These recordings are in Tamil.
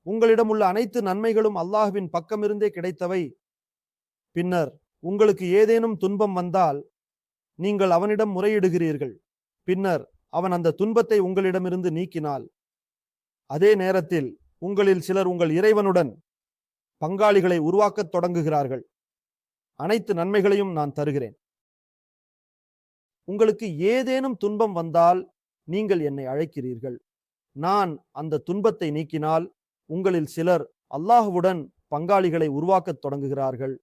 உங்களிடம் உள்ள அனைத்து நன்மைகளும் அல்லாஹ்வின் பக்கமிருந்தே கிடைத்தவை. பின்னர் உங்களுக்கு ஏதேனும் துன்பம் வந்தால் நீங்கள் அவனிடம் முறையிடுகிறீர்கள். பின்னர் அவன் அந்த துன்பத்தை உங்களிடமிருந்து நீக்கினால், அதே நேரத்தில் உங்களில் சிலர் உங்கள் இறைவனுடன் பங்காளிகளை உருவாக்கத் தொடங்குகிறார்கள். அனைத்து நன்மைகளையும் நான் தருகிறேன். உங்களுக்கு ஏதேனும் துன்பம் வந்தால் நீங்கள் என்னை அழைக்கிறீர்கள். நான் அந்த துன்பத்தை நீக்கினால் உங்களில் சிலர் அல்லாஹ்வுடன் பங்காளிகளை உருவாக்கத் தொடங்குகிறார்கள்.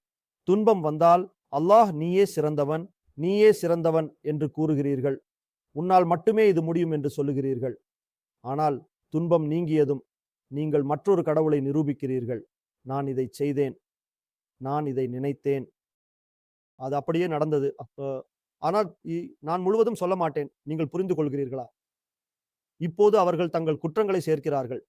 துன்பம் வந்தால் அல்லாஹ் நீயே சிறந்தவன், நீயே சிறந்தவன் என்று கூறுகிறீர்கள். உன்னால் மட்டுமே இது முடியும் என்று சொல்லுகிறீர்கள். ஆனால் துன்பம் நீங்கியதும் நீங்கள் மற்றொரு கடவுளை நிரூபிக்கிறீர்கள். நான் இதை செய்தேன், நான் இதை நினைத்தேன், அது அப்படியே நடந்தது. ஆனால் நான் முழுவதும் சொல்ல மாட்டேன். நீங்கள் புரிந்து கொள்கிறீர்களா? இப்போது அவர்கள் தங்கள் குற்றங்களை சேர்க்கிறார்கள்.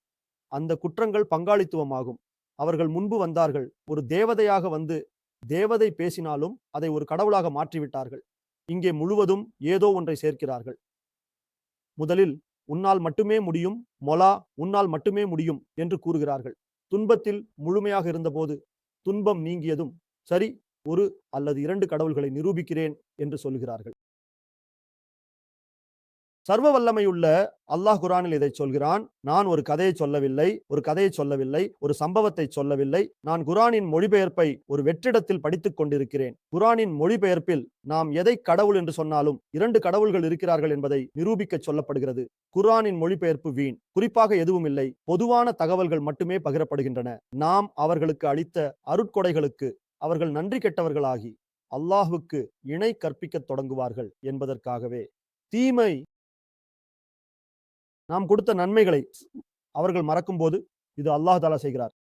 அந்த குற்றங்கள் பங்காளித்துவமாகும். அவர்கள் முன்பு வந்தார்கள், ஒரு தேவதையாக வந்து தேவதை பேசினாலும் அதை ஒரு கடவுளாக மாற்றிவிட்டார்கள். இங்கே முழுவதும் ஏதோ ஒன்றை சேர்க்கிறார்கள். முதலில் உன்னால் மட்டுமே முடியும், மொலா உன்னால் மட்டுமே முடியும் என்று கூறுகிறார்கள். துன்பத்தில் முழுமையாக இருந்தபோது துன்பம் நீங்கியதும் சரி, ஒரு அல்லது இரண்டு கடவுள்களை நிரூபிக்கிறேன் என்று சொல்கிறார்கள். சர்வ வல்லமையுள்ள அல்லாஹ் குர்ஆனில் இதை சொல்கிறான். நான் ஒரு கதையை சொல்லவில்லை, ஒரு சம்பவத்தை சொல்லவில்லை. நான் குர்ஆனின் மொழிபெயர்ப்பை ஒரு வெற்றிடத்தில் படித்துக் கொண்டிருக்கிறேன். குர்ஆனின் மொழிபெயர்ப்பில் நாம் எதை கடவுள் என்று சொன்னாலும் இரண்டு கடவுள்கள் இருக்கிறார்கள் என்பதை நிரூபிக்க சொல்லப்படுகிறது. குர்ஆனின் மொழிபெயர்ப்பு வீண், குறிப்பாக எதுவும் இல்லை. பொதுவான தகவல்கள் மட்டுமே பகிரப்படுகின்றன. நாம் அவர்களுக்கு அளித்த அருட்கொடைகளுக்கு அவர்கள் நன்றி கெட்டவர்களாகி அல்லாஹ்வுக்கு இணை கற்பிக்கத் தொடங்குவார்கள் என்பதற்காகவே. தீமை, நாம் கொடுத்த நன்மைகளை அவர்கள் மறக்கும்போது இது அல்லாஹ் தஆலா செய்கிறார்.